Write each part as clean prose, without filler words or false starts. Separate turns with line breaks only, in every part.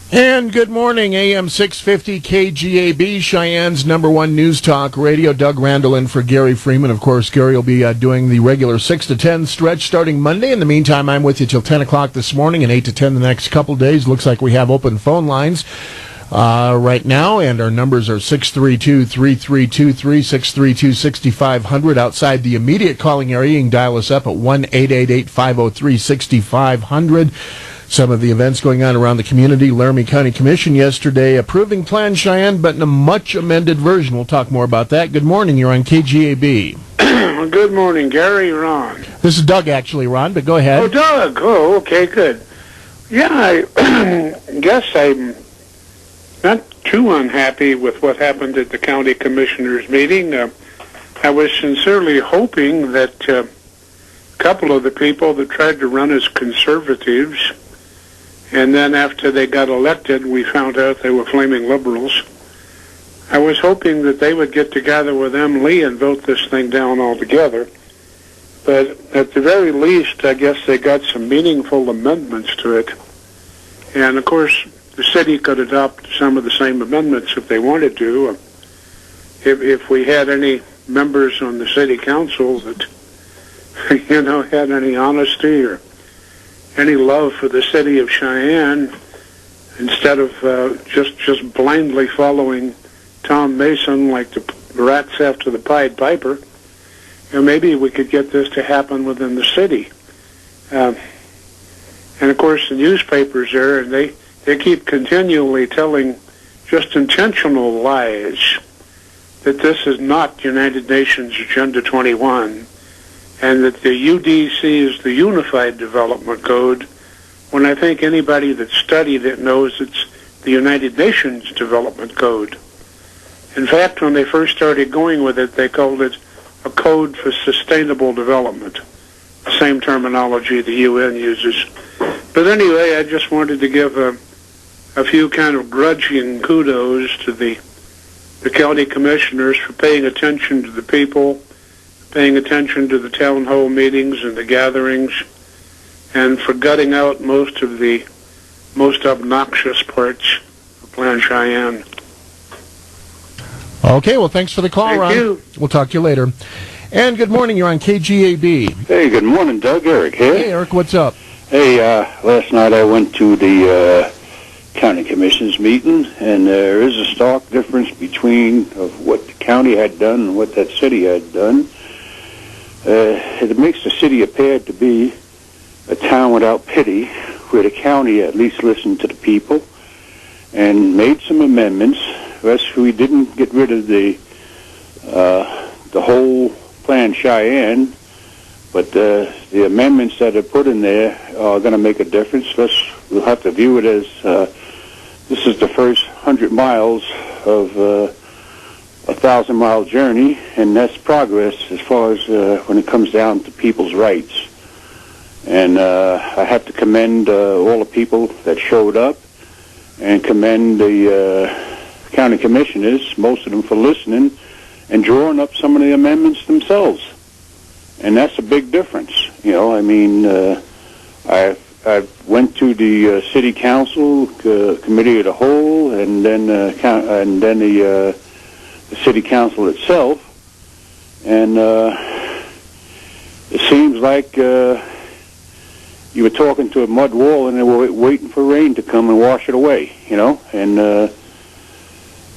And good morning, AM 650 KGAB, Cheyenne's #1 news talk radio. Doug Randall in for Gary Freeman. Of course, Gary will be doing the regular 6 to 10 stretch starting Monday. In the meantime, I'm with you till 10 o'clock this morning and 8 to 10 the next couple days. Looks like we have open phone lines right now, and our numbers are 632-3323, 632-6500. Outside the immediate calling area, you can dial us up at 1-888-503-6500. Some of the events going on around the community. Laramie County Commission yesterday approving Plan Cheyenne, but in a much amended version. We'll talk more about that. Good morning. You're on KGAB.
Good morning, Gary, Ron.
This is Doug, actually, Ron, but go ahead.
Oh, Doug. Oh, okay, good. Yeah, I guess I'm not too unhappy with what happened at the county commissioners meeting. I was sincerely hoping that a couple of the people that tried to run as conservatives, and then after they got elected, we found out they were flaming liberals. I was hoping that they would get together with Emily and vote this thing down altogether. But at the very least, I guess they got some meaningful amendments to it. And, of course, the city could adopt some of the same amendments if they wanted to. If we had any members on the city council that, had any honesty or any love for the city of Cheyenne, instead of just blindly following Tom Mason like the rats after the Pied Piper, maybe we could get this to happen within the city. And of course, the newspapers there, and they keep continually telling just intentional lies that this is not United Nations Agenda 21, and that the UDC is the Unified Development Code, when I think anybody that studied it knows it's the United Nations Development Code. In fact, when they first started going with it, they called it a Code for Sustainable Development, the same terminology the UN uses. But anyway, I just wanted to give a few kind of grudging kudos to the county commissioners for paying attention to the people, paying attention to the town hall meetings and the gatherings, and for gutting out most of the most obnoxious parts of Plan Cheyenne.
Okay, well, thanks for the call, Ron.
Thank you.
We'll talk to you later. And good morning. You're on KGAB.
Hey, good morning, Doug. Eric here.
Hey, Eric, what's up?
Hey, last night I went to the county commission's meeting, and there is a stark difference between of what the county had done and what that city had done. It makes the city appear to be a town without pity, where the county at least listened to the people and made some amendments. Thus, we didn't get rid of the whole Plan Cheyenne, but the amendments that are put in there are going to make a difference. Thus, we'll have to view it as this is the first 100 miles of a 1,000-mile journey, and that's progress as far as when it comes down to people's rights. And I have to commend all the people that showed up, and commend the county commissioners, most of them, for listening and drawing up some of the amendments themselves. And that's a big difference. I went to the city council committee of the whole, and then the city council itself, and it seems like you were talking to a mud wall, and they were waiting for rain to come and wash it away. And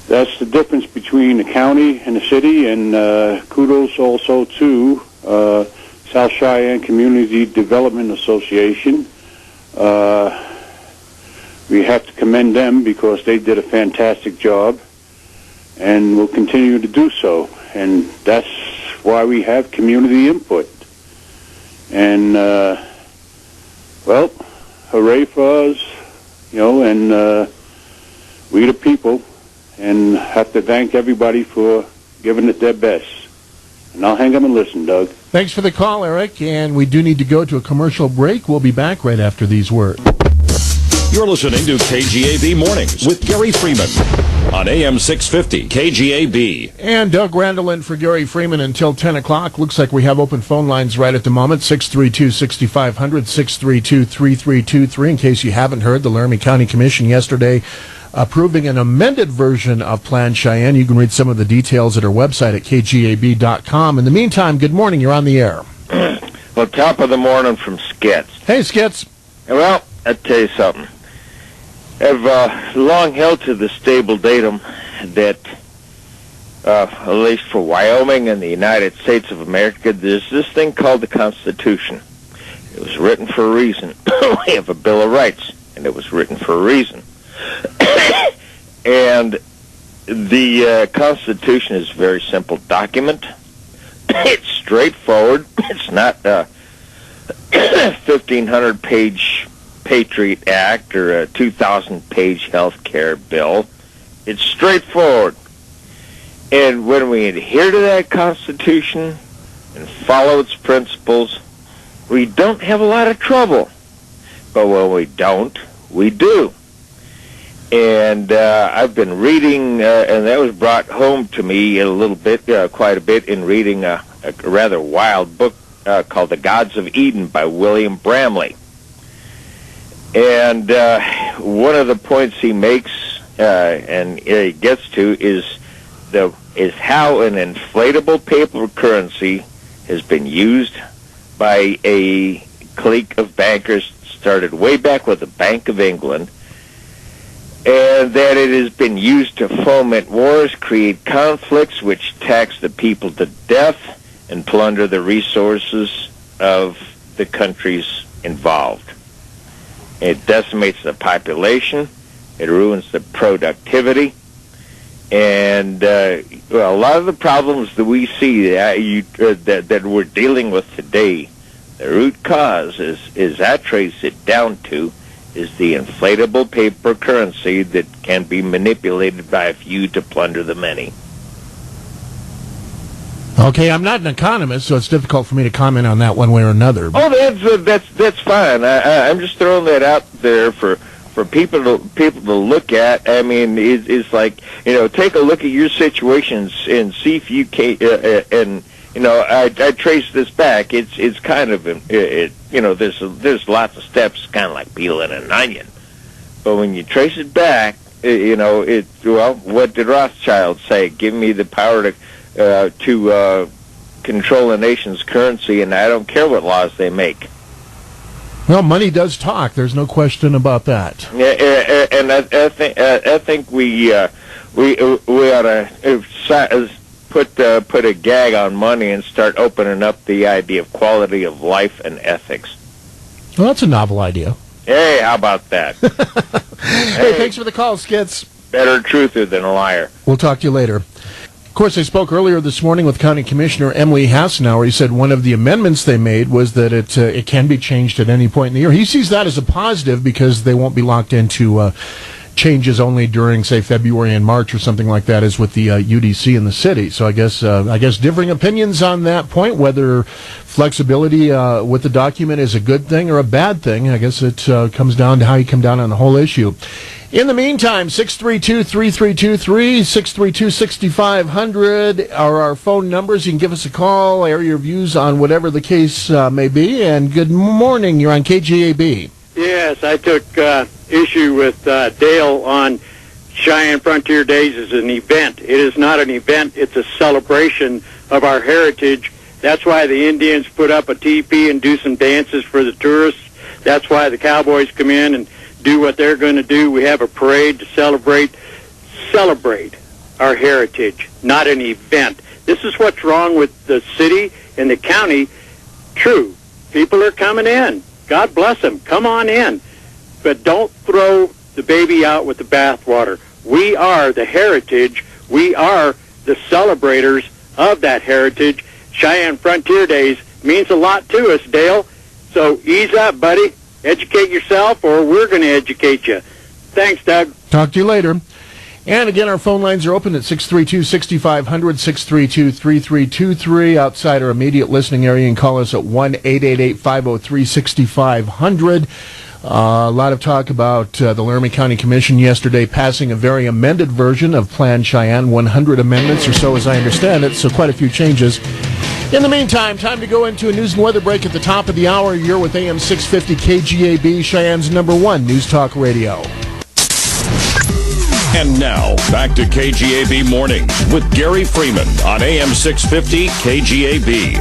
that's the difference between the county and the city. And kudos also to South Cheyenne Community Development Association. We have to commend them because they did a fantastic job and will continue to do so. And that's why we have community input. And, well, hooray for us, and we the people, and have to thank everybody for giving it their best. And I'll hang up and listen, Doug.
Thanks for the call, Eric, and we do need to go to a commercial break. We'll be back right after these words.
You're listening to KGAB Mornings with Gary Freeman on AM 650 KGAB.
And Doug Randall in for Gary Freeman until 10 o'clock. Looks like we have open phone lines right at the moment, 632-6500, 632-3323. In case you haven't heard, the Laramie County Commission yesterday approving an amended version of Plan Cheyenne. You can read some of the details at our website at kgab.com. In the meantime, good morning. You're on the air.
Well, top of the morning from Skits.
Hey, Skits.
Well, I'll tell you something. I've long held to the stable datum that, at least for Wyoming and the United States of America, there's this thing called the Constitution. It was written for a reason. We have a Bill of Rights, and it was written for a reason. And the Constitution is a very simple document. It's straightforward. It's not a 1,500-page Patriot Act or a 2,000-page health care bill. It's straightforward. And when we adhere to that Constitution and follow its principles, we don't have a lot of trouble. But when we don't, we do. And I've been reading, and that was brought home to me a little bit, quite a bit, in reading a rather wild book called The Gods of Eden by William Bramley. And one of the points he makes and he gets to is how an inflatable paper currency has been used by a clique of bankers started way back with the Bank of England, and that it has been used to foment wars, create conflicts which tax the people to death and plunder the resources of the countries involved. It decimates the population. It ruins the productivity. And a lot of the problems that we see that we're dealing with today, the root cause is I trace it down to is the inflatable paper currency that can be manipulated by a few to plunder the many.
Okay, I'm not an economist, so it's difficult for me to comment on that one way or another.
Oh, that's fine. I'm just throwing that out there for people to look at. I mean, it's like, take a look at your situations and see if you can. I trace this back. It's kind of there's lots of steps, kind of like peeling an onion. But when you trace it back, what did Rothschild say? Give me the power to control a nation's currency, and I don't care what laws they make.
Well, money does talk. There's no question about that.
Yeah, and I think we ought to put a gag on money and start opening up the idea of quality of life and ethics.
Well, that's a novel idea.
Hey, how about that?
Hey, thanks for the call, Skits.
Better a truther than a liar.
We'll talk to you later. Of course, I spoke earlier this morning with County Commissioner Emily Hassenauer. He said one of the amendments they made was that it can be changed at any point in the year. He sees that as a positive because they won't be locked into changes only during, say, February and March or something like that, as with the UDC in the city. So I guess differing opinions on that point, whether flexibility with the document is a good thing or a bad thing. I guess it comes down to how you come down on the whole issue. In the meantime, 632-3323, 632-6500 are our phone numbers. You can give us a call, air your views on whatever the case may be. And good morning. You're on KGAB.
Yes, I took issue with Dale on Cheyenne Frontier Days as an event. It is not an event. It's a celebration of our heritage. That's why the Indians put up a teepee and do some dances for the tourists. That's why the cowboys come in and do what they're going to do. We have a parade to celebrate our heritage, not an event. This is what's wrong with the city and the county. True, people are coming in. God bless them. Come on in. But don't throw the baby out with the bathwater. We are the heritage. We are the celebrators of that heritage. Cheyenne Frontier Days means a lot to us, Dale. So ease up, buddy. Educate yourself, or we're going to educate you. Thanks, Doug.
Talk to you later. And again, our phone lines are open at 632-6500, 632-3323. Outside our immediate listening area, you can call us at 1-888-503-6500. A lot of talk about the Laramie County Commission yesterday passing a very amended version of Plan Cheyenne, 100 amendments or so as I understand it, so quite a few changes. In the meantime, time to go into a news and weather break at the top of the hour. You're with AM 650 KGAB, Cheyenne's #1 News Talk Radio.
And now, back to KGAB Mornings with Gary Freeman on AM 650 KGAB.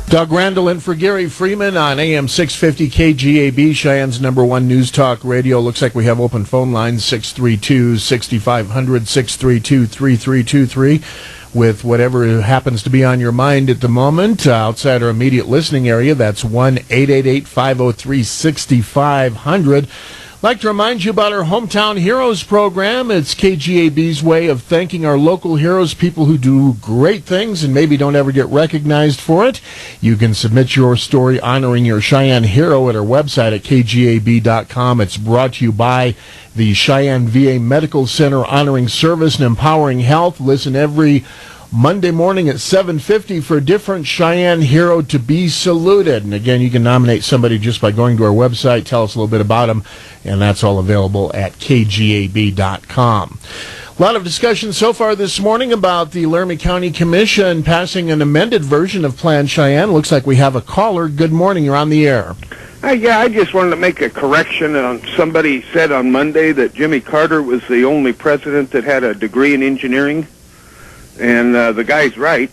Doug Randall in for Gary Freeman on AM 650 KGAB, Cheyenne's #1 News Talk Radio. Looks like we have open phone lines, 632-6500, 632-3323, with whatever happens to be on your mind at the moment. Outside our immediate listening area, that's 1-888-503-6500. Like to remind you about our Hometown Heroes program. It's KGAB's way of thanking our local heroes, people who do great things and maybe don't ever get recognized for it. You can submit your story honoring your Cheyenne hero at our website at kgab.com. It's brought to you by the Cheyenne VA Medical Center, honoring service and empowering health. Listen every Monday morning at 7:50 for a different Cheyenne hero to be saluted. And again, you can nominate somebody just by going to our website, tell us a little bit about them, and that's all available at kgab.com. A lot of discussion so far this morning about the Laramie County Commission passing an amended version of Plan Cheyenne. Looks like we have a caller. Good morning. You're on the air.
Yeah, I just wanted to make a correction. Somebody said on Monday that Jimmy Carter was the only president that had a degree in engineering. And the guy's right.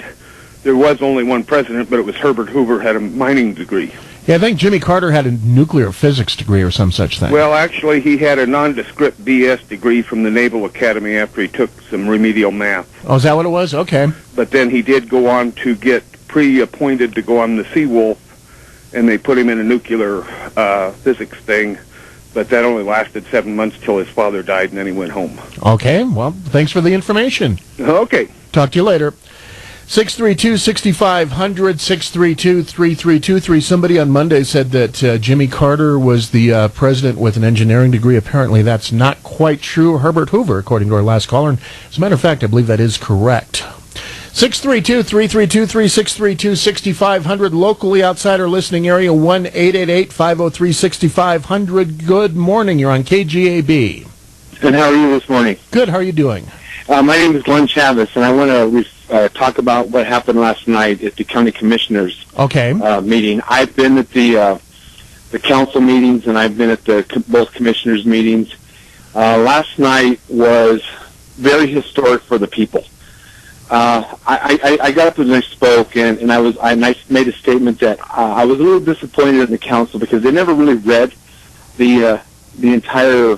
There was only one president, but it was Herbert Hoover, had a mining degree.
Yeah, I think Jimmy Carter had a nuclear physics degree or some such thing.
Well, actually, he had a nondescript BS degree from the Naval Academy after he took some remedial math.
Oh, is that what it was? Okay.
But then he did go on to get pre-appointed to go on the Seawolf, and they put him in a nuclear physics thing. But that only lasted 7 months till his father died, and then he went home.
Okay, well, thanks for the information.
Okay.
Talk to you later. 632-6500, 632-3323. Somebody on Monday said that Jimmy Carter was the president with an engineering degree. Apparently that's not quite true. Herbert Hoover, according to our last caller. And as a matter of fact, I believe that is correct. 632-3323, 632-6500. Locally outside our listening area, 1-888-503-6500. Good morning. You're on KGAB.
And how are you this morning?
Good. How are you doing?
My name is Glenn Chavez, and I want to talk about what happened last night at the county commissioners meeting. I've been at the council meetings, and I've been at both commissioners meetings. Last night was very historic for the people. I got up and I spoke, and I made a statement that I was a little disappointed in the council because they never really read the entire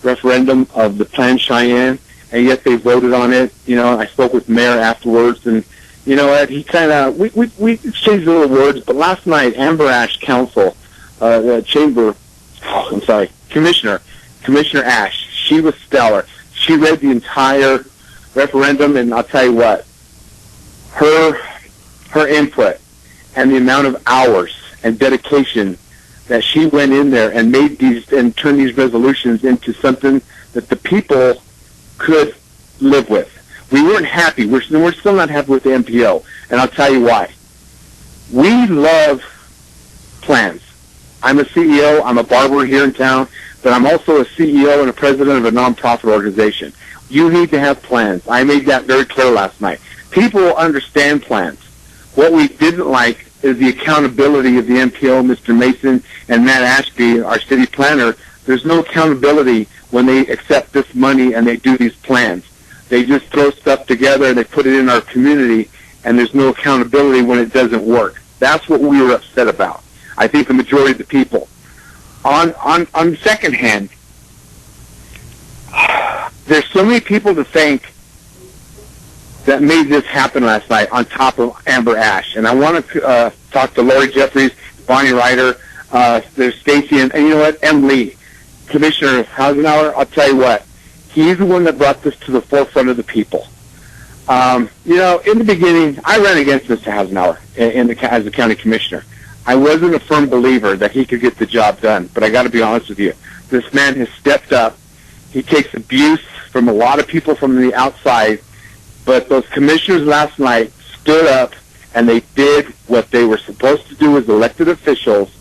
referendum of the Plan Cheyenne, and yet they voted on it. You know, I spoke with Mayor afterwards, and you know what? He kind of we exchanged little words. But last night, Amber Ash Council, Commissioner Ash, she was stellar. She read the entire referendum, and I'll tell you what, her input and the amount of hours and dedication that she went in there and made these and turned these resolutions into something that the people could live with. We weren't happy. We're still not happy with the MPO, and I'll tell you why. We love plans. I'm a CEO. I'm a barber here in town, but I'm also a CEO and a president of a nonprofit organization. You need to have plans. I made that very clear last night. People understand plans. What we didn't like is the accountability of the MPO, Mr. Mason, and Matt Ashby, our city planner. There's no accountability when they accept this money and they do these plans. They just throw stuff together and they put it in our community, and there's no accountability when it doesn't work. That's what we were upset about. I think the majority of the people. On the second hand, there's so many people to thank that made this happen last night on top of Amber Ash. And I want to talk to Lori Jeffries, Bonnie Ryder, there's Stacy, and you know what, M. Lee, Commissioner Hausenauer. I'll tell you what, he's the one that brought this to the forefront of the people. You know, in the beginning, I ran against Mr. Hausenauer as the county commissioner. I wasn't a firm believer that he could get the job done, but I got to be honest with you. This man has stepped up. He takes abuse from a lot of people from the outside, but those commissioners last night stood up and they did what they were supposed to do as elected officials,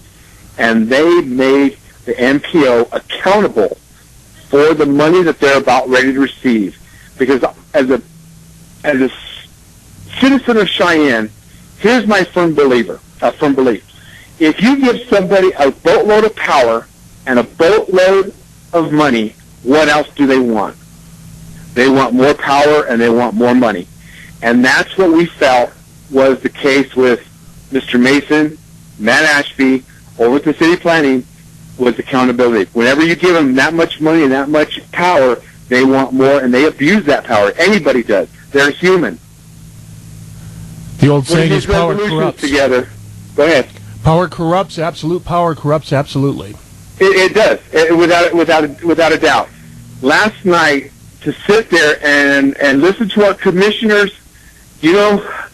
and they made the MPO accountable for the money that they're about ready to receive. Because as a citizen of Cheyenne, here's my firm belief. If you give somebody a boatload of power and a boatload of money, what else do they want? They want more power and they want more money. And that's what we felt was the case with Mr. Mason, Matt Ashby, over at the city planning, was accountability. Whenever you give them that much money and that much power, they want more, and they abuse that power. Anybody does. They're human.
The old saying is power corrupts.
Together. Go ahead.
Power corrupts. Absolute power corrupts absolutely.
It does, without a doubt. Last night, to sit there and listen to our commissioners, you know,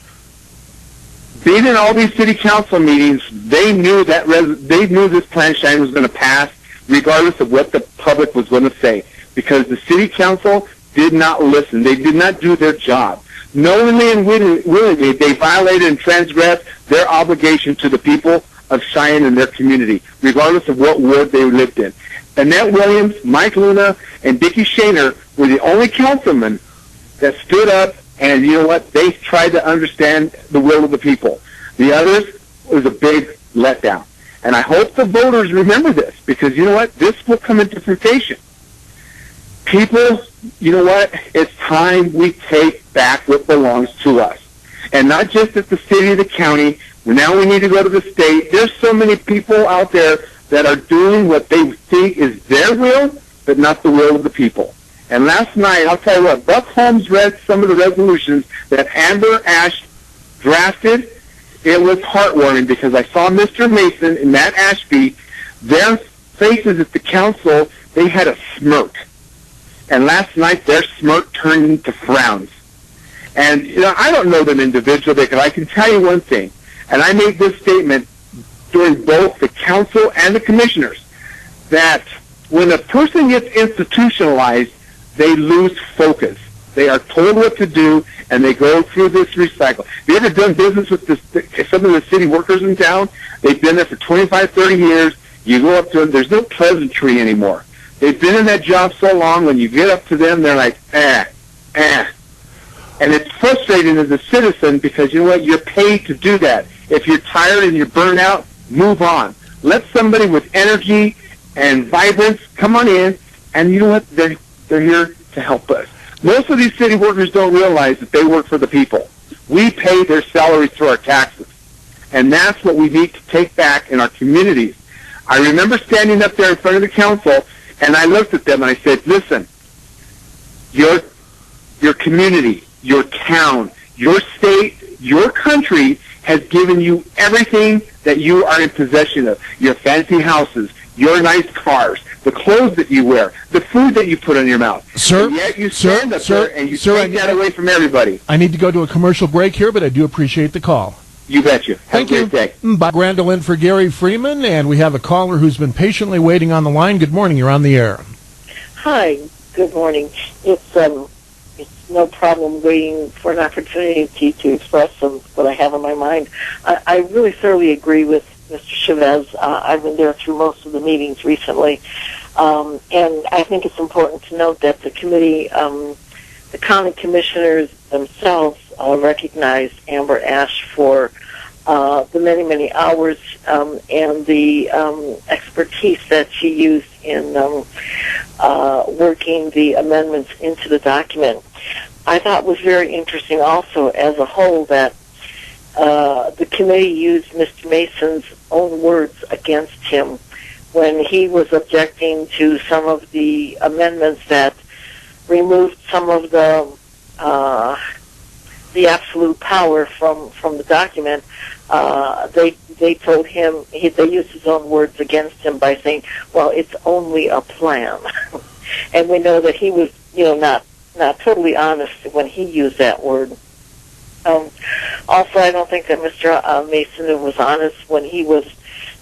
being in all these city council meetings, they knew this plan Cheyenne was going to pass, regardless of what the public was going to say, because the city council did not listen. They did not do their job. Knowingly and willingly, they violated and transgressed their obligation to the people of Cheyenne and their community, regardless of what ward they lived in. Annette Williams, Mike Luna, and Dickie Shaner were the only councilmen that stood up, and you know what? They tried to understand the will of the people. The others was a big letdown. And I hope the voters remember this, because you know what? This will come into fruition. People, you know what? It's time we take back what belongs to us. And not just at the city or the county. Now we need to go to the state. There's so many people out there that are doing what they think is their will, but not the will of the people. And last night, I'll tell you what, Buck Holmes read some of the resolutions that Amber Ash drafted. It was heartwarming because I saw Mr. Mason and Matt Ashby, their faces at the council, they had a smirk. And last night, their smirk turned into frowns. And, you know, I don't know them individually, but I can tell you one thing. And I made this statement during both the council and the commissioners, that when a person gets institutionalized, they lose focus. They are told what to do, and they go through this recycle. Have you ever done business with some of the city workers in town? They've been there for 25, 30 years. You go up to them, there's no pleasantry anymore. They've been in that job so long, when you get up to them, they're like, And it's frustrating as a citizen because, you know what, you're paid to do that. If you're tired and you're burnt out, move on. Let somebody with energy and vibrance come on in, and you know what, they're here to help us. Most of these city workers don't realize that they work for the people. We pay their salaries through our taxes, and that's what we need to take back in our communities. I remember standing up there in front of the council, and I looked at them and I said, listen, your community, your town, your state, your country has given you everything that you are in possession of. Your fancy houses, your nice cars, the clothes that you wear, the food that you put in your mouth.
Sir,
and yet you stand up there and you take that away from everybody.
I need to go to a commercial break here, but I do appreciate the call.
You betcha.
Thank you. Bob Randall in for Gary Freeman, and we have a caller who's been patiently waiting on the line. Good morning. You're on the air.
Hi. Good morning. It's no problem waiting for an opportunity to express what I have on my mind. I really thoroughly agree with Mr. Chavez. I've been there through most of the meetings recently, and I think it's important to note that the committee, the county commissioners themselves recognized Amber Ash for the many, many hours and the expertise that she used in working the amendments into the document. I thought was very interesting also as a whole that the committee used Mr. Mason's own words against him when he was objecting to some of the amendments that removed some of the absolute power from the document. They told him, they used his own words against him by saying, well, it's only a plan. And we know that he was, not totally honest when he used that word. Also, I don't think that Mr. Mason was honest when he was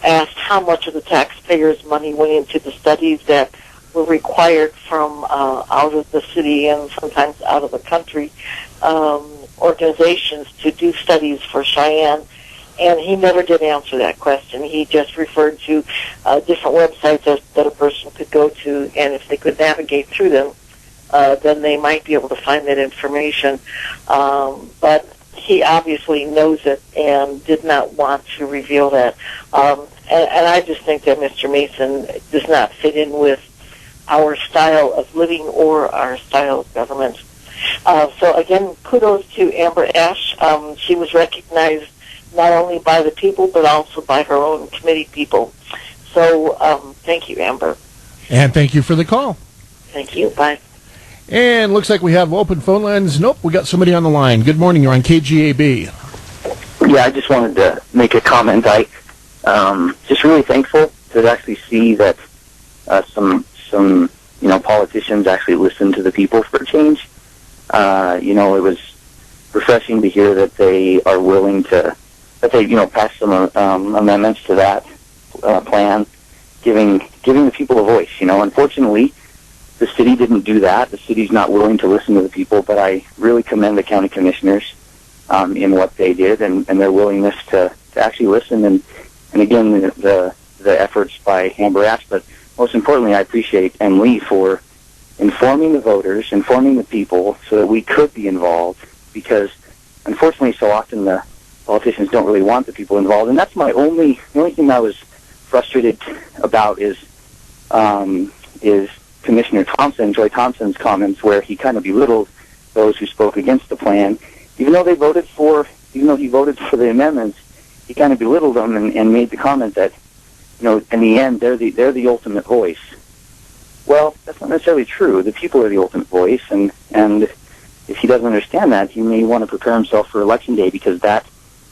asked how much of the taxpayers' money went into the studies that were required from out of the city and sometimes out of the country organizations to do studies for Cheyenne. And he never did answer that question. He just referred to different websites that a person could go to, and if they could navigate through them, then they might be able to find that information. But he obviously knows it and did not want to reveal that. And I just think that Mr. Mason does not fit in with our style of living or our style of government. So again, kudos to Amber Ash. She was recognized not only by the people, but also by her own committee people. So thank you, Amber.
And thank you for the call.
Thank you. Bye.
And looks like we have open phone lines. Nope, we got somebody on the line. Good morning. You're on KGAB.
Yeah, I just wanted to make a comment. I just really thankful to actually see that some politicians actually listen to the people for a change. It was refreshing to hear that they are willing to pass some amendments to that plan, giving the people a voice. Unfortunately, the city didn't do that. The city's not willing to listen to the people, but I really commend the county commissioners in what they did and their willingness to actually listen. And again, the efforts by Amber Ash, but most importantly, I appreciate Emily for informing the voters, informing the people so that we could be involved, because unfortunately so often the politicians don't really want the people involved. And that's the only thing I was frustrated about is Commissioner Joy Thompson's comments, where he kind of belittled those who spoke against the plan. Even though he voted for the amendments, he kind of belittled them and made the comment that, in the end, they're the ultimate voice. Well, that's not necessarily true. The people are the ultimate voice, and if he doesn't understand that, he may want to prepare himself for Election Day, because that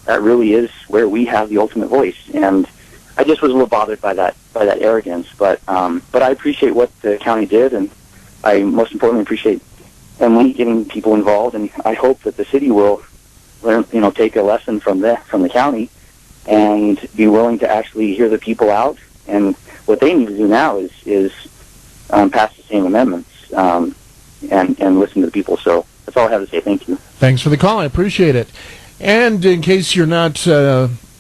really is where we have the ultimate voice. And I just was a little bothered by that arrogance, but I appreciate what the county did, and I most importantly appreciate Emily getting people involved, and I hope that the city will learn, take a lesson from the county and be willing to actually hear the people out. And what they need to do now is pass the same amendments and listen to the people. So that's all I have to say. Thank you.
Thanks for the call. I appreciate it. And in case you're not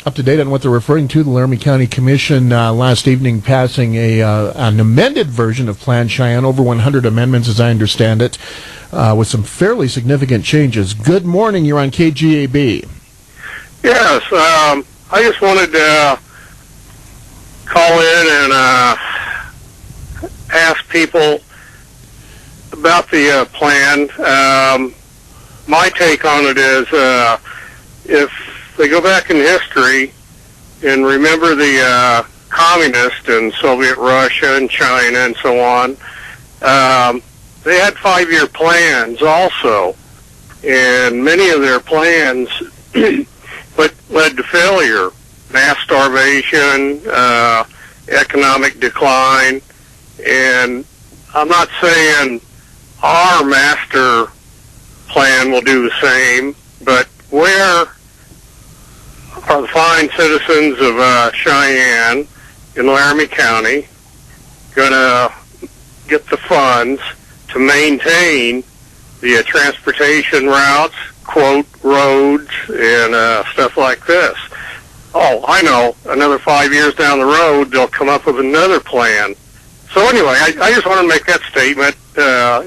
up to date on what they're referring to, the Laramie County Commission last evening passing an amended version of Plan Cheyenne, over 100 amendments as I understand it, with some fairly significant changes. Good morning. You're on KGAB.
Yes, I just wanted to call in and ask people about the plan. My take on it is if they go back in history and remember the communist and Soviet Russia and China and so on, they had 5-year plans also, and many of their plans but led to failure, mass starvation, economic decline. And I'm not saying our master plan will do the same, but where are the fine citizens of Cheyenne in Laramie County going to get the funds to maintain the transportation routes, quote, roads, and stuff like this? Oh, I know. Another 5 years down the road, they'll come up with another plan. So anyway, I just want to make that statement.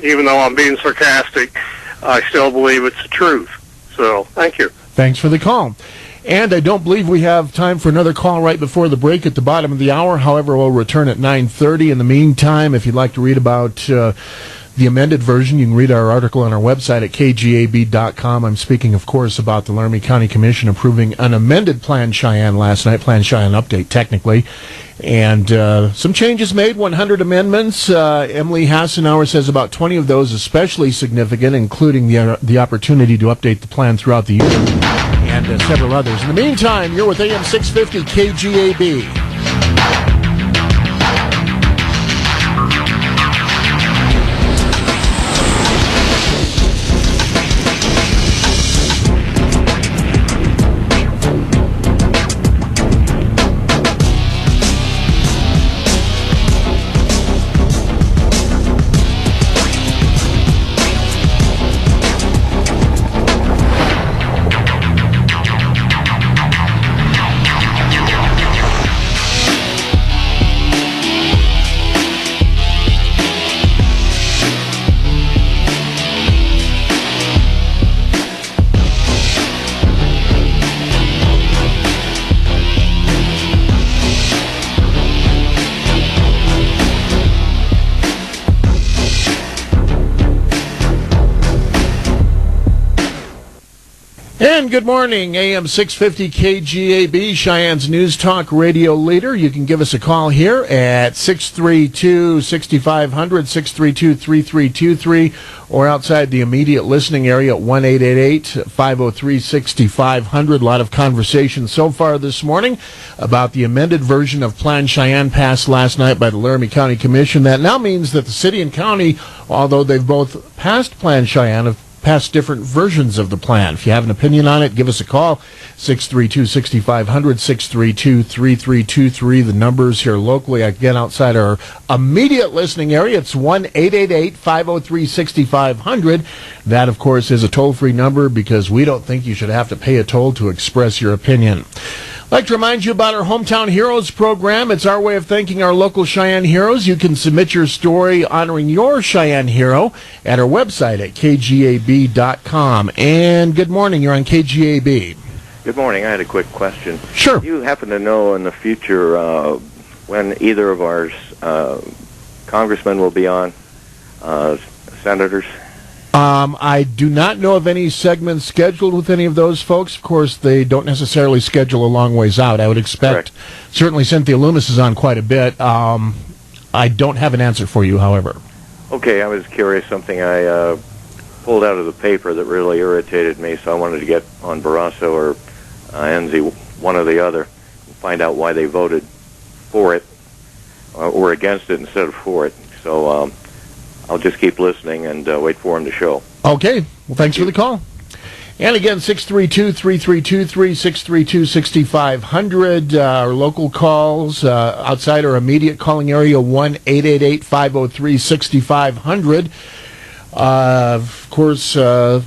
Even though I'm being sarcastic, I still believe it's the truth. So, thank you.
Thanks for the call. And I don't believe we have time for another call right before the break at the bottom of the hour. However, we'll return at 9:30. In the meantime, if you'd like to read about the amended version, you can read our article on our website at kgab.com. I'm speaking, of course, about the Laramie County Commission approving an amended Plan Cheyenne last night, Plan Cheyenne update, technically. And some changes made, 100 amendments. Emily Hassenauer says about 20 of those especially significant, including the opportunity to update the plan throughout the year, and several others. In the meantime, you're with AM 650 KGAB. And good morning, AM 650 KGAB, Cheyenne's News Talk radio leader. You can give us a call here at 632-6500, 632-3323, or outside the immediate listening area at 1-888-503-6500. A lot of conversation so far this morning about the amended version of Plan Cheyenne passed last night by the Laramie County Commission. That now means that the city and county, although they've both passed Plan Cheyenne, have passed different versions of the plan. If you have an opinion on it, give us a call, 632-6500, 632-3323. The numbers here locally, again, outside our immediate listening area, it's 1-888-503-6500. That, of course, is a toll-free number because we don't think you should have to pay a toll to express your opinion. I'd like to remind you about our Hometown Heroes program. It's our way of thanking our local Cheyenne heroes. You can submit your story honoring your Cheyenne hero at our website at kgab.com. And good morning. You're on KGAB.
Good morning. I had a quick question.
Sure.
Do you happen to know in the future when either of our congressmen will be on, senators?
I do not know of any segments scheduled with any of those folks. Of course, they don't necessarily schedule a long ways out. I would expect, certainly Cynthia Loomis is on quite a bit. I don't have an answer for you, however.
Okay, I was curious. Something I pulled out of the paper that really irritated me, so I wanted to get on Barrasso or Enzi, one or the other, and find out why they voted for it or against it instead of for it. So I'll just keep listening and wait for him to show.
Okay. Well, thanks for the call. And again, 632-3323, 632-6500. Our local calls outside our immediate calling area, 1-888-503-6500. Of course, I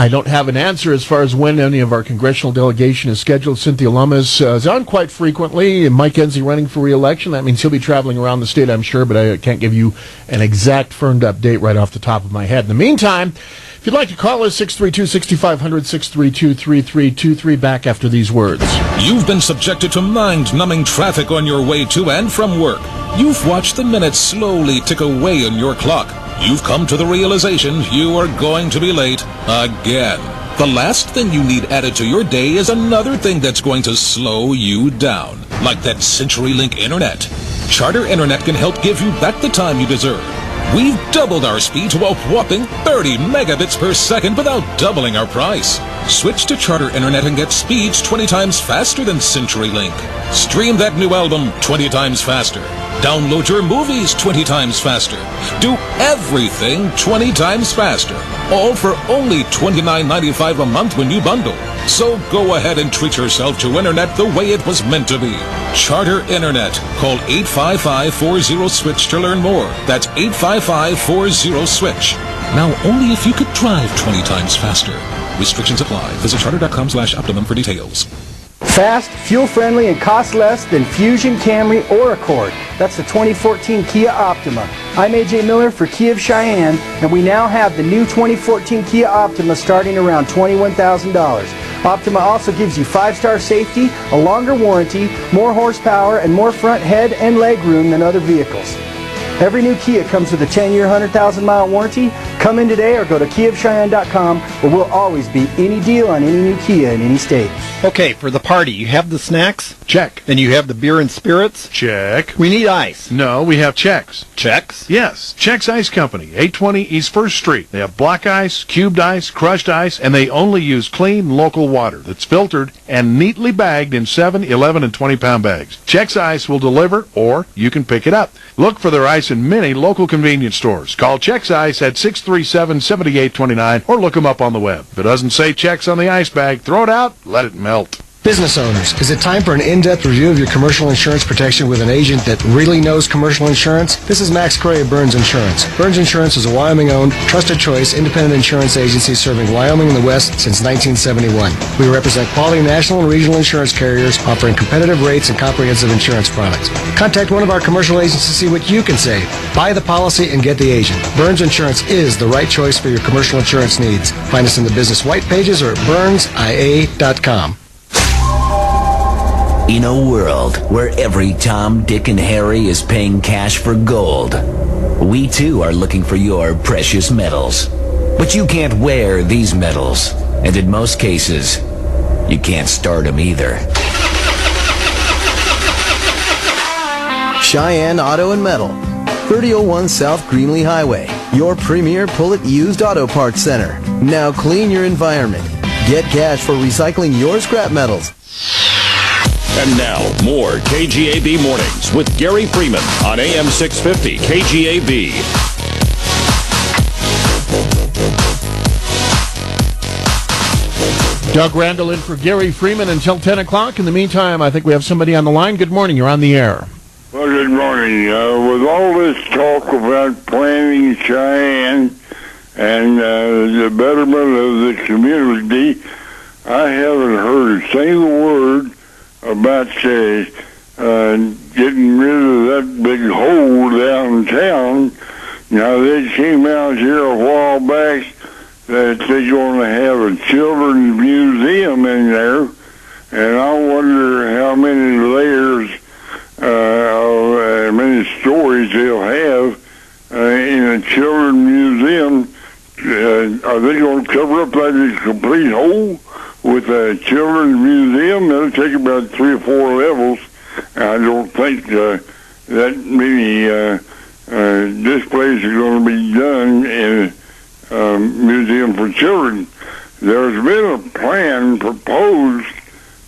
don't have an answer as far as when any of our congressional delegation is scheduled. Cynthia Lummis is on quite frequently. Mike Enzi running for re-election. That means he'll be traveling around the state, I'm sure, but I can't give you an exact firmed up date right off the top of my head. In the meantime, if you'd like to call us, 632-6500, 632-3323, back after these words.
You've been subjected to mind-numbing traffic on your way to and from work. You've watched the minutes slowly tick away on your clock. You've come to the realization you are going to be late again. The last thing you need added to your day is another thing that's going to slow you down, like that CenturyLink Internet. Charter Internet can help give you back the time you deserve. We've doubled our speed to a whopping 30 megabits per second without doubling our price. Switch to Charter Internet and get speeds 20 times faster than CenturyLink. Stream that new album 20 times faster. Download your movies 20 times faster. Do everything 20 times faster. All for only $29.95 a month when you bundle. So go ahead and treat yourself to Internet the way it was meant to be. Charter Internet. Call 855-40-SWITCH to learn more. That's 855-40-SWITCH. Now only if you could drive 20 times faster. Restrictions apply. Visit charter.com/Optimum for details.
Fast, fuel-friendly, and cost less than Fusion, Camry, or Accord. That's the 2014 Kia Optima. I'm A.J. Miller for Kia of Cheyenne, and we now have the new 2014 Kia Optima starting around $21,000. Optima also gives you 5-star safety, a longer warranty, more horsepower, and more front head and leg room than other vehicles. Every new Kia comes with a 10-year, 100,000-mile warranty. Come in today or go to KiaofCheyenne.com, where we'll always beat any deal on any new Kia in any state.
Okay, for the party, you have the snacks?
Check.
And you have the beer and spirits?
Check.
We need ice.
No, we have Chex.
Chex?
Yes, Chex Ice Company, 820 East 1st Street. They have block ice, cubed ice, crushed ice, and they only use clean local water that's filtered and neatly bagged in 7, 11, and 20-pound bags. Chex Ice will deliver, or you can pick it up. Look for their ice in many local convenience stores. Call Chex Ice at 637-7829 or look them up on the web. If it doesn't say Chex on the ice bag, throw it out, let it melt.
Business owners, is it time for an in-depth review of your commercial insurance protection with an agent that really knows commercial insurance? This is Max Cray of Burns Insurance. Burns Insurance is a Wyoming-owned, trusted choice, independent insurance agency serving Wyoming and the West since 1971. We represent quality national and regional insurance carriers offering competitive rates and comprehensive insurance products. Contact one of our commercial agents to see what you can save. Buy the policy and get the agent. Burns Insurance is the right choice for your commercial insurance needs. Find us in the business white pages or at burnsia.com.
In a world where every Tom, Dick, and Harry is paying cash for gold, we too are looking for your precious metals. But you can't wear these metals. And in most cases, you can't start them either.
Cheyenne Auto and Metal, 3001 South Greenlee Highway, your premier pull-it used auto parts center. Now clean your environment. Get cash for recycling your scrap metals.
And now, more KGAB Mornings with Gary Freeman on AM 650 KGAB.
Doug Randall in for Gary Freeman until 10 o'clock. In the meantime, I think we have somebody on the line. Good morning. You're on the air.
Well, good morning. With all this talk about planning Cheyenne and the betterment of the community, I haven't heard a single word about getting rid of that big hole downtown. Now, they came out here a while back that they're going to have a children's museum in there, and I wonder how many layers, many stories they'll have in a children's museum. Are they going to cover up that complete hole with a children's museum? That'll take about 3 or 4 levels. I don't think that many displays are going to be done in a museum for children. There's been a plan proposed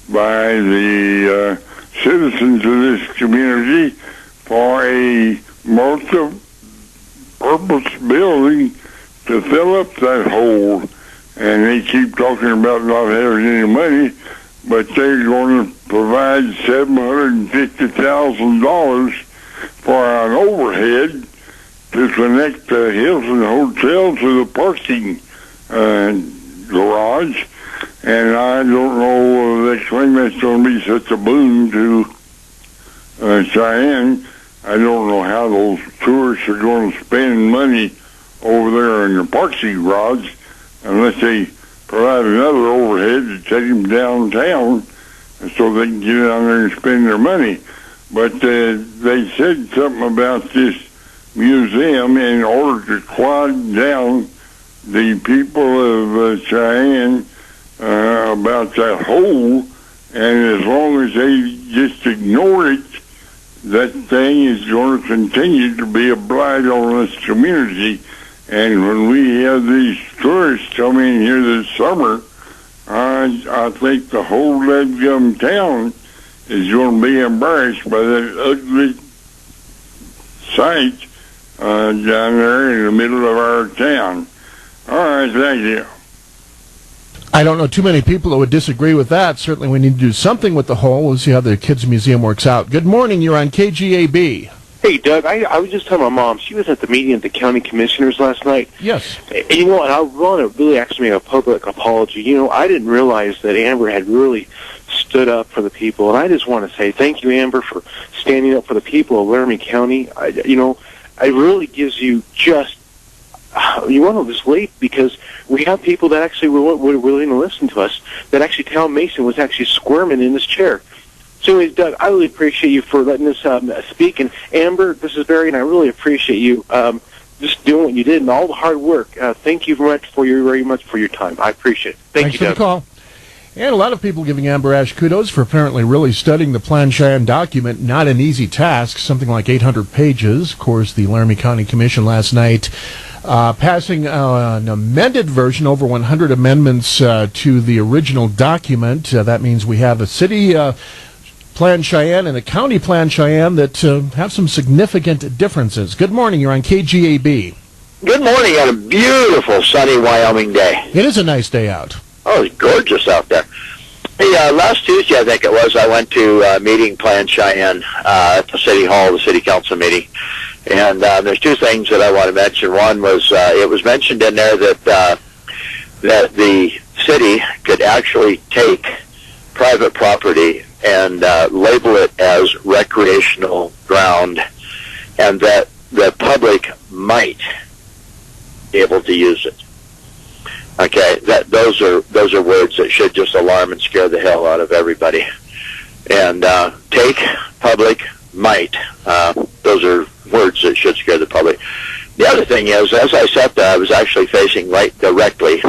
by the citizens of this community for a multi-purpose building to fill up that hole, and they keep talking about not having any money, but they're going to provide $750,000 for an overhead to connect the Hilton Hotel to the parking garage, and I don't know, they claim that's going to be such a boon to Cheyenne. I don't know how those tourists are going to spend money over there in the parking garage unless they provide another overhead to take them downtown so they can get down there and spend their money. But they said something about this museum in order to quiet down the people of Cheyenne about that hole, and as long as they just ignore it, that thing is going to continue to be a blight on this community. And when we have these tourists come in here this summer, I think the whole Kgab town is going to be embarrassed by that ugly sight down there in the middle of our town. All right, thank you.
I don't know too many people that would disagree with that. Certainly we need to do something with the hole. We'll see how the Kids Museum works out. Good morning. You're on KGAB.
Hey, Doug, I was just telling my mom, she was at the meeting of the county commissioners last night.
Yes.
And, you know, and I want to really actually make a public apology. You know, I didn't realize that Amber had really stood up for the people, and I just want to say thank you, Amber, for standing up for the people of Laramie County. It really gives you just, you want to just wait, because we have people that actually were willing to listen to us, that actually Tom Mason was actually squirming in his chair. So anyways, Doug, I really appreciate you for letting us speak. And Amber, this is Barry, and I really appreciate you just doing what you did and all the hard work. Thank you very much for your time. I appreciate it. Thanks you,
for
Doug.
The call. And a lot of people giving Amber Ash kudos for apparently really studying the Plan Cheyenne document. Not an easy task, something like 800 pages. Of course, the Laramie County Commission last night passing an amended version, over 100 amendments to the original document. That means we have a city Plan Cheyenne and a county Plan Cheyenne that have some significant differences. Good morning. You're on KGAB.
Good morning on a beautiful sunny Wyoming day.
It is a nice day out.
Oh, it's gorgeous out there. Hey, last Tuesday, I think it was, I went to a meeting Plan Cheyenne at the City Hall, the City Council meeting. And there's two things that I want to mention. One was it was mentioned in there that the city could actually take private property and label it as recreational ground, and that the public might be able to use it. Okay, those are words that should just alarm and scare the hell out of everybody. And take, public, might. Those are words that should scare the public. The other thing is, as I sat there, I was actually facing right directly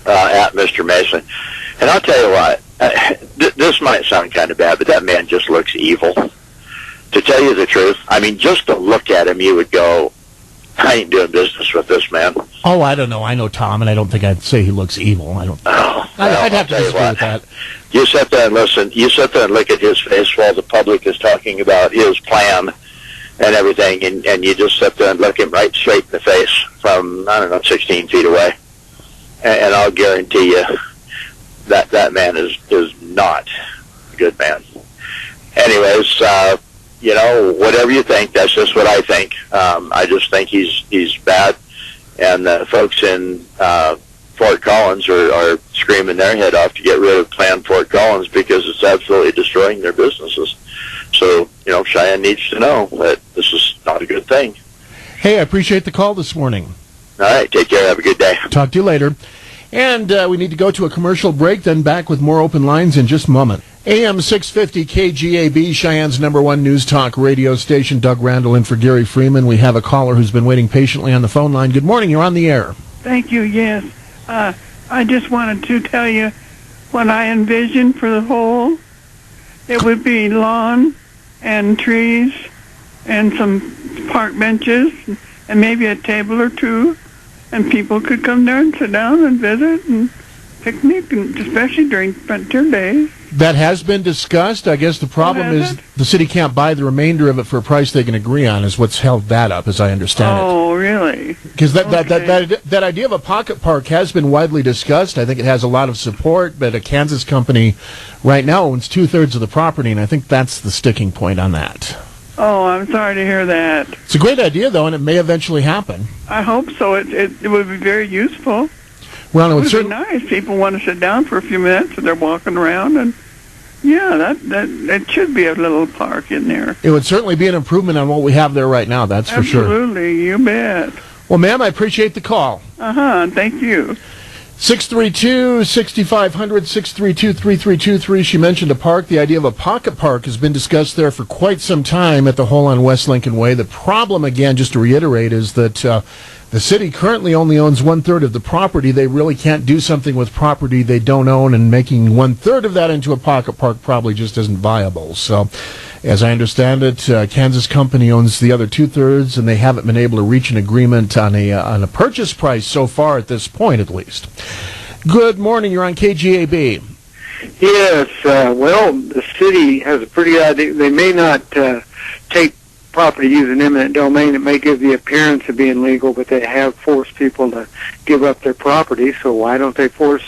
at Mr. Mason. And I'll tell you what, this might sound kind of bad, but that man just looks evil. To tell you the truth, I mean, just to look at him, you would go, I ain't doing business with this man.
Oh, I don't know. I know Tom, and I don't think I'd say he looks evil. I don't. I'd have to disagree with that.
You sit there and listen. You sit there and look at his face while the public is talking about his plan and everything, and you just sit there and look him right straight in the face from, I don't know, 16 feet away. And I'll guarantee you that man is not a good man. Anyways, you know, whatever you think, that's just what I think. I just think he's bad, and the folks in Fort Collins are screaming their head off to get rid of planned Fort Collins because it's absolutely destroying their businesses. So, you know, Cheyenne needs to know that this is not a good thing.
Hey, I appreciate the call this morning.
All right, take care. Have a good day.
Talk to you later. And we need to go to a commercial break, then back with more open lines in just a moment. AM 650 KGAB, Cheyenne's #1 news talk radio station. Doug Randall in for Gary Freeman. We have a caller who's been waiting patiently on the phone line. Good morning. You're on the air.
Thank you. Yes. I just wanted to tell you what I envisioned for the whole. It would be lawn and trees and some park benches and maybe a table or two, and people could come there and sit down and visit and picnic, and especially during frontier days.
That has been discussed. I guess the problem is the city can't buy the remainder of it for a price they can agree on, is what's held that up, as I understand it.
Oh, really?
Because that idea of a pocket park has been widely discussed. I think it has a lot of support, but a Kansas company right now owns 2/3 of the property, and I think that's the sticking point on that.
Oh, I'm sorry to hear that.
It's a great idea, though, and it may eventually happen.
I hope so. It would be very useful.
Well,
it would be nice. People want to sit down for a few minutes, and they're walking around, and yeah, that should be a little park in there.
It would certainly be an improvement on what we have there right now, that's for sure.
Absolutely, you bet.
Well, ma'am, I appreciate the call.
Thank you.
632-6500, 632-3323. She mentioned a park. The idea of a pocket park has been discussed there for quite some time at the hole on West Lincoln Way. The problem, again, just to reiterate, is that the city currently only owns 1/3 of the property. They really can't do something with property they don't own, and making 1/3 of that into a pocket park probably just isn't viable. So, as I understand it, Kansas company owns the other 2/3, and they haven't been able to reach an agreement on a purchase price so far at this point, at least. Good morning. You're on KGAB.
Yes. Well, the city has a pretty idea. They may not take property using eminent domain. It may give the appearance of being legal, but they have forced people to give up their property. So why don't they force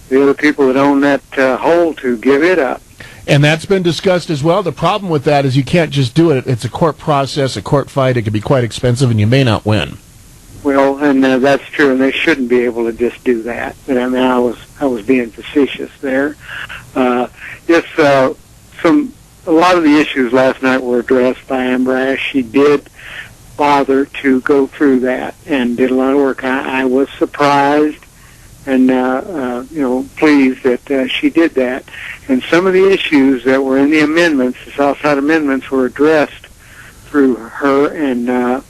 the other people that own that hole to give it up?
And that's been discussed as well. The problem with that is you can't just do it. It's a court process, a court fight. It can be quite expensive, and you may not win.
Well, and that's true, and they shouldn't be able to just do that. But I mean, I was being facetious there. A lot of the issues last night were addressed by Amber Ash. She did bother to go through that and did a lot of work. I was surprised and pleased that she did that. And some of the issues that were in the amendments, the Southside amendments, were addressed through her, and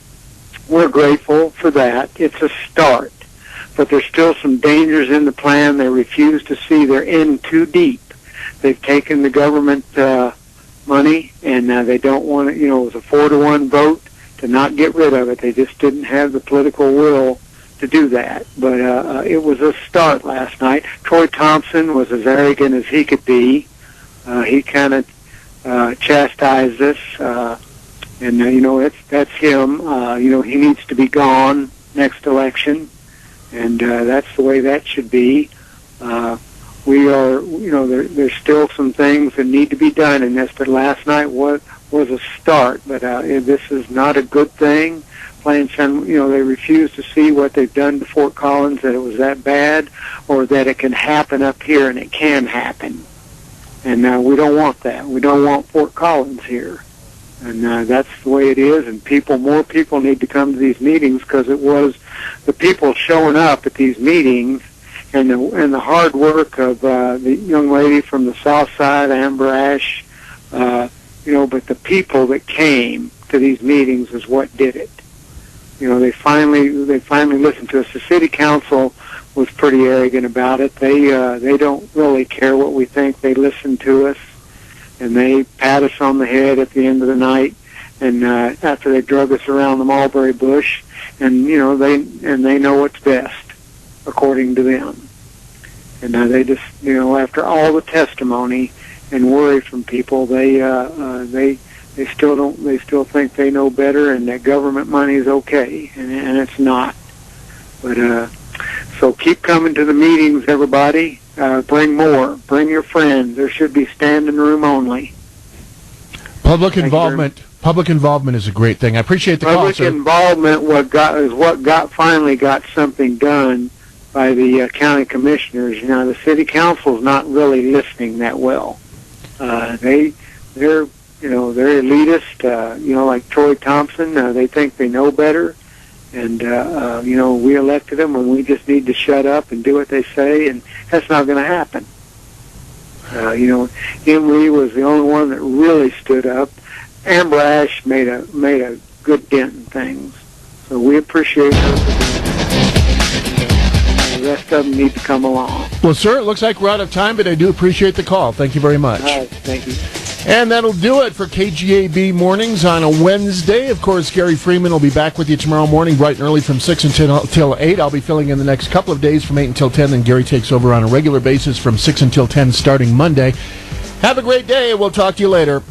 we're grateful for that. It's a start, but there's still some dangers in the plan. They refuse to see they're in too deep. They've taken the government money, and they don't want it. It was a 4-1 vote to not get rid of it. They just didn't have the political will to do that. But it was a start last night. Troy Thompson was as arrogant as he could be. He kind of chastised us, and that's him. He needs to be gone next election, and that's the way that should be. We are, there's still some things that need to be done in this, but last night was a start. But this is not a good thing. Plain and they refuse to see what they've done to Fort Collins, that it was that bad, or that it can happen up here, and it can happen. And we don't want that. We don't want Fort Collins here. And that's the way it is, and more people need to come to these meetings, because it was the people showing up at these meetings and the hard work of the young lady from the South Side, Amber Ash, but the people that came to these meetings is what did it. They finally listened to us. The city council was pretty arrogant about it. They don't really care what we think. They listen to us, and they pat us on the head at the end of the night, and after they drug us around the mulberry bush, and they know what's best according to them. And they just, after all the testimony and worry from people, they still think they know better, and that government money is okay, and it's not. But so keep coming to the meetings, everybody. Bring more. Bring your friends. There should be standing room only.
Public involvement is a great thing. I appreciate the call, sir.
Public involvement finally got something done by the county commissioners. The city council's not really listening that well. They're elitist. Like Troy Thompson, they think they know better, and we elected them, and we just need to shut up and do what they say, and that's not going to happen. Emory was the only one that really stood up. Amber Ash made a good dent in things, so we appreciate her for doing that. The rest of them need to come along.
Well, sir, it looks like we're out of time, but I do appreciate the call. Thank you very much.
Thank you.
And that'll do it for KGAB Mornings on a Wednesday. Of course, Gary Freeman will be back with you tomorrow morning, bright and early from 6 until 8. I'll be filling in the next couple of days from 8 until 10. Then Gary takes over on a regular basis from 6 until 10 starting Monday. Have a great day. We'll talk to you later.